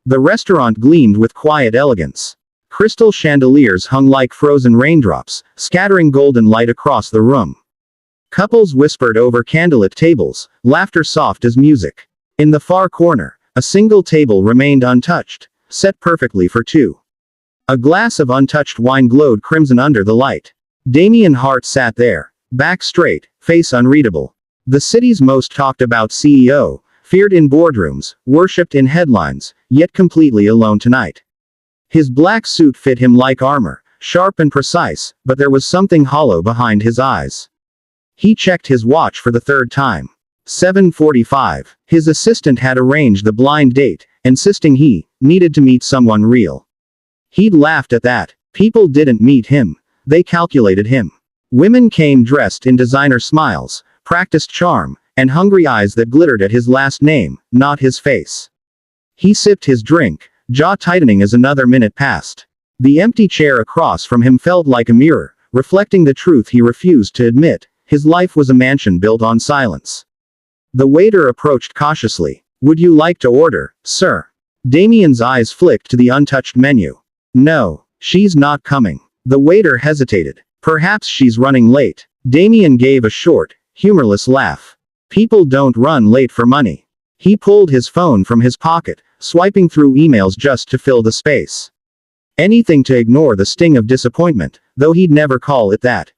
The restaurant gleamed with quiet elegance. Crystal chandeliers hung like frozen raindrops, scattering golden light across the room. Couples whispered over candlelit tables, laughter soft as music. In the far corner, a single table remained untouched, set perfectly for two. A glass of untouched wine glowed crimson under the light. Damien Hart sat there, back straight, face unreadable. The city's most talked about CEO, feared in boardrooms, worshipped in headlines, yet completely alone tonight. His black suit fit him like armor, sharp and precise, but there was something hollow behind his eyes. He checked his watch for the third time. 7:45. His assistant had arranged the blind date, insisting he needed to meet someone real. He'd laughed at that. People didn't meet him. They calculated him. Women came dressed in designer smiles, practiced charm, and hungry eyes that glittered at his last name, not his face. He sipped his drink, jaw tightening as another minute passed. The empty chair across from him felt like a mirror, reflecting the truth he refused to admit. His life was a mansion built on silence. The waiter approached cautiously. "Would you like to order, sir?" Damien's eyes flicked to the untouched menu. "No, she's not coming." The waiter hesitated. "Perhaps she's running late." Damien gave a short, humorless laugh. "People don't run late for money." He pulled his phone from his pocket, swiping through emails just to fill the space. Anything to ignore the sting of disappointment, though he'd never call it that.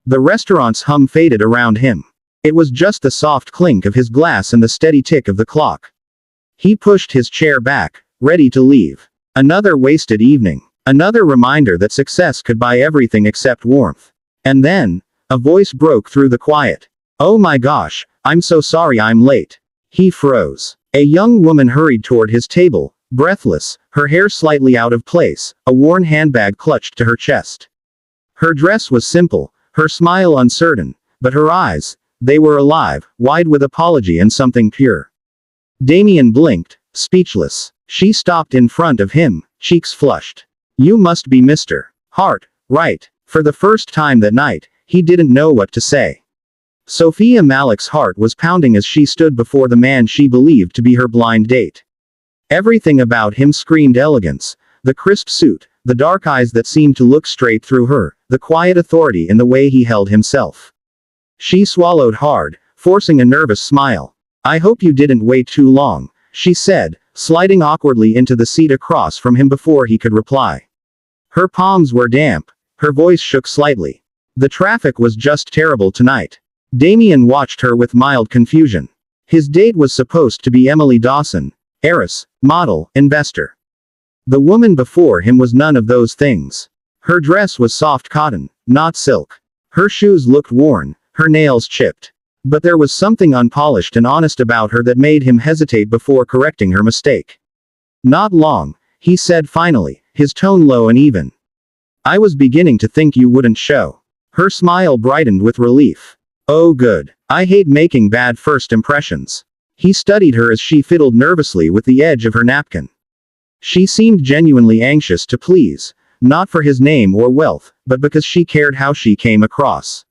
The restaurant's hum faded around him. It was just the soft clink of his glass and the steady tick of the clock. He pushed his chair back, ready to leave. Another wasted evening. Another reminder that success could buy everything except warmth. And then, a voice broke through the quiet. "Oh my gosh, I'm so sorry I'm late." He froze. A young woman hurried toward his table, breathless, her hair slightly out of place, a worn handbag clutched to her chest. Her dress was simple, her smile uncertain, but her eyes, they were alive, wide with apology and something pure. Damien blinked, speechless. She stopped in front of him, cheeks flushed. "You must be Mr. Hart, right?" For the first time that night, he didn't know what to say. Sofia Malik's heart was pounding as she stood before the man she believed to be her blind date. Everything about him screamed elegance. The crisp suit, the dark eyes that seemed to look straight through her, the quiet authority in the way he held himself. She swallowed hard, forcing a nervous smile. "I hope you didn't wait too long," she said, sliding awkwardly into the seat across from him before he could reply. Her palms were damp. Her voice shook slightly. "The traffic was just terrible tonight." Damien watched her with mild confusion. His date was supposed to be Emily Dawson, heiress, model, investor. The woman before him was none of those things. Her dress was soft cotton, not silk. Her shoes looked worn, her nails chipped. But there was something unpolished and honest about her that made him hesitate before correcting her mistake. "Not long," he said finally, his tone low and even. "I was beginning to think you wouldn't show." Her smile brightened with relief. "Oh good. I hate making bad first impressions." He studied her as she fiddled nervously with the edge of her napkin. She seemed genuinely anxious to please, not for his name or wealth, but because she cared how she came across.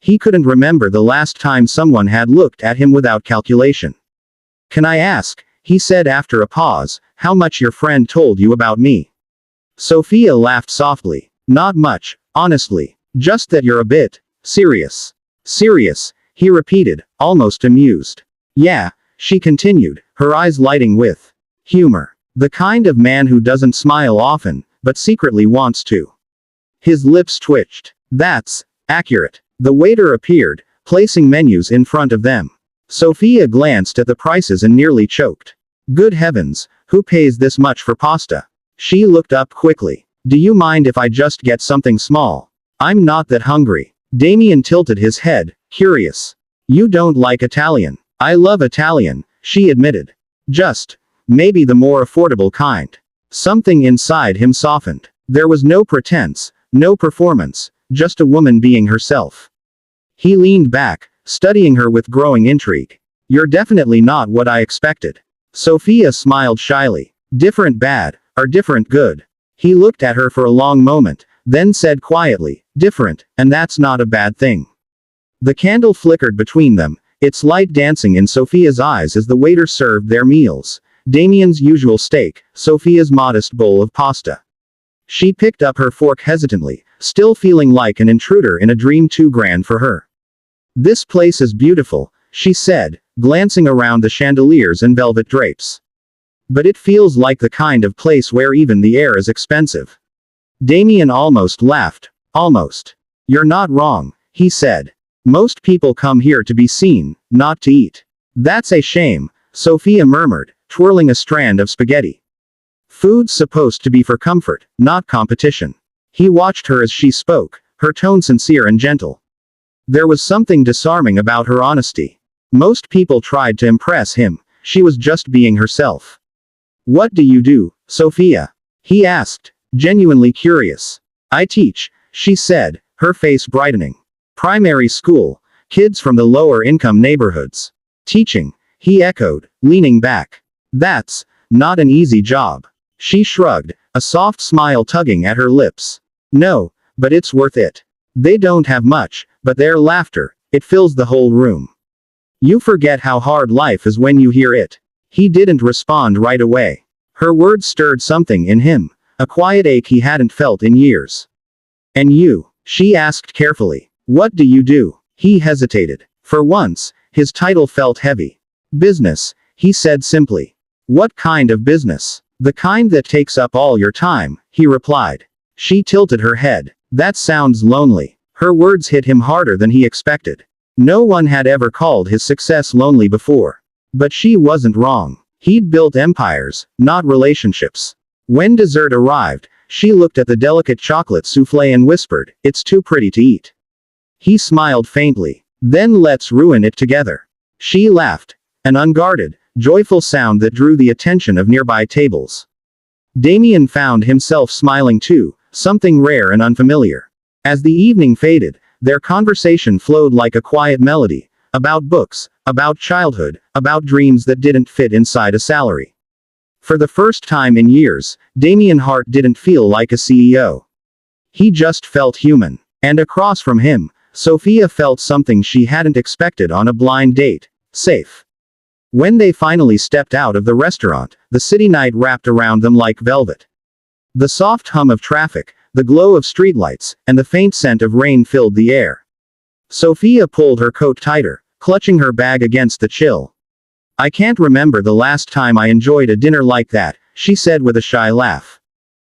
He couldn't remember the last time someone had looked at him without calculation. "Can I ask," he said after a pause, "how much your friend told you about me?" Sofia laughed softly. "Not much, honestly. Just that you're a bit serious." "Serious," he repeated, almost amused. "Yeah," she continued, her eyes lighting with humor. "The kind of man who doesn't smile often, but secretly wants to." His lips twitched. "That's accurate." The waiter appeared, placing menus in front of them. Sofia glanced at the prices and nearly choked. Good heavens, who pays this much for pasta? She looked up quickly. "Do you mind if I just get something small? I'm not that hungry." Damien tilted his head, curious. "You don't like Italian?" "I love Italian," she admitted. "Just, maybe the more affordable kind." Something inside him softened. There was no pretense, no performance, just a woman being herself. He leaned back, studying her with growing intrigue. "You're definitely not what I expected." Sofia smiled shyly. "Different bad, or different good?" He looked at her for a long moment, then said quietly, "Different, and that's not a bad thing." The candle flickered between them, its light dancing in Sofia's eyes as the waiter served their meals. Damien's usual steak, Sofia's modest bowl of pasta. She picked up her fork hesitantly, still feeling like an intruder in a dream too grand for her. This place is beautiful, she said, glancing around the chandeliers and velvet drapes. But it feels like the kind of place where even the air is expensive. Damien almost laughed. Almost. You're not wrong, he said. Most people come here to be seen, not to eat. That's a shame, Sofia murmured, twirling a strand of spaghetti. Food's supposed to be for comfort, not competition. He watched her as she spoke, her tone sincere and gentle. There was something disarming about her honesty. Most people tried to impress him, she was just being herself. What do you do, Sofia? He asked, genuinely curious. I teach, she said, her face brightening. Primary school, kids from the lower income neighborhoods. Teaching, he echoed, leaning back. That's not an easy job. She shrugged, a soft smile tugging at her lips. No, but it's worth it. They don't have much, but their laughter, it fills the whole room. You forget how hard life is when you hear it. He didn't respond right away. Her words stirred something in him, a quiet ache he hadn't felt in years. And you? She asked carefully. What do you do? He hesitated. For once, his title felt heavy. Business, he said simply. What kind of business? The kind that takes up all your time, he replied. She tilted her head. That sounds lonely. Her words hit him harder than he expected. No one had ever called his success lonely before. But she wasn't wrong. He'd built empires, not relationships. When dessert arrived, she looked at the delicate chocolate souffle and whispered, "It's too pretty to eat." He smiled faintly. Then let's ruin it together. She laughed. An unguarded, joyful sound that drew the attention of nearby tables. Damien found himself smiling too, something rare and unfamiliar. As the evening faded, their conversation flowed like a quiet melody, about books, about childhood, about dreams that didn't fit inside a salary. For the first time in years, Damien Hart didn't feel like a CEO. He just felt human. And across from him, Sofia felt something she hadn't expected on a blind date: safe. When they finally stepped out of the restaurant, the city night wrapped around them like velvet. The soft hum of traffic, the glow of streetlights, and the faint scent of rain filled the air. Sofia pulled her coat tighter, clutching her bag against the chill. I can't remember the last time I enjoyed a dinner like that, she said with a shy laugh.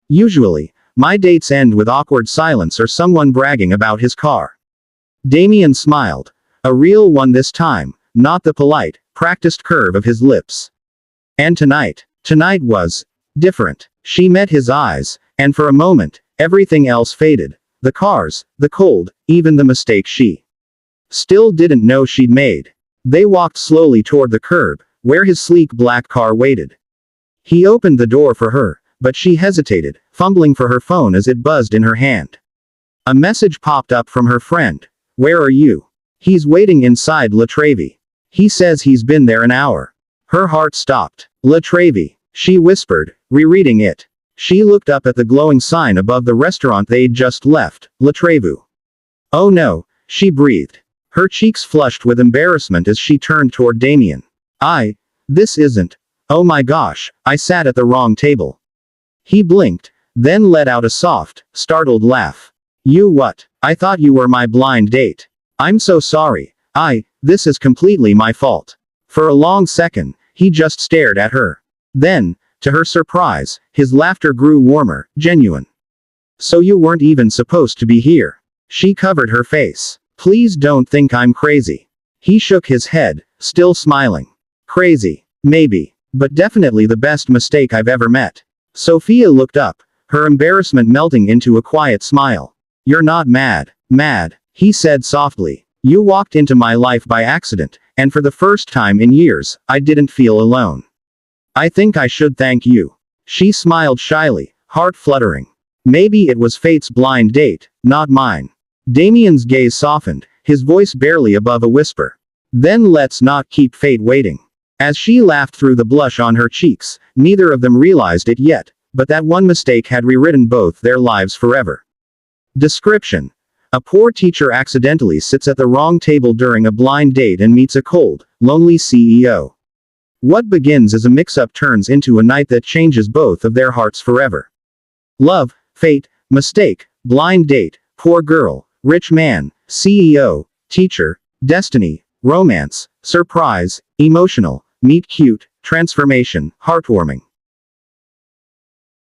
Usually, my dates end with awkward silence or someone bragging about his car. Damien smiled. A real one this time, not the polite, practiced curve of his lips. And tonight was different. She met his eyes, and for a moment, everything else faded. The cars, the cold, even the mistake she still didn't know she'd made. They walked slowly toward the curb, where his sleek black car waited. He opened the door for her, but she hesitated, fumbling for her phone as it buzzed in her hand. A message popped up from her friend. Where are you? He's waiting inside La Trevi. He says he's been there an hour. Her heart stopped. La Trevi, she whispered, rereading it. She looked up at the glowing sign above the restaurant they'd just left, La Trevu. Oh no, she breathed. Her cheeks flushed with embarrassment as she turned toward Damien. This isn't. Oh my gosh, I sat at the wrong table. He blinked, then let out a soft, startled laugh. You what? I thought you were my blind date. I'm so sorry. This is completely my fault. For a long second, he just stared at her. Then, to her surprise, his laughter grew warmer, genuine. So you weren't even supposed to be here. She covered her face. Please don't think I'm crazy. He shook his head, still smiling. Crazy. Maybe. But definitely the best mistake I've ever met. Sofia looked up, her embarrassment melting into a quiet smile. You're not mad. Mad, he said softly. You walked into my life by accident, and for the first time in years, I didn't feel alone. I think I should thank you. She smiled shyly, heart fluttering. Maybe it was fate's blind date, not mine. Damien's gaze softened, his voice barely above a whisper. Then let's not keep fate waiting. As she laughed through the blush on her cheeks, neither of them realized it yet, but that one mistake had rewritten both their lives forever. Description. A poor teacher accidentally sits at the wrong table during a blind date and meets a cold, lonely CEO. What begins as a mix-up turns into a night that changes both of their hearts forever. Love, fate, mistake, blind date, poor girl, rich man, CEO, teacher, destiny, romance, surprise, emotional, meet cute, transformation, heartwarming.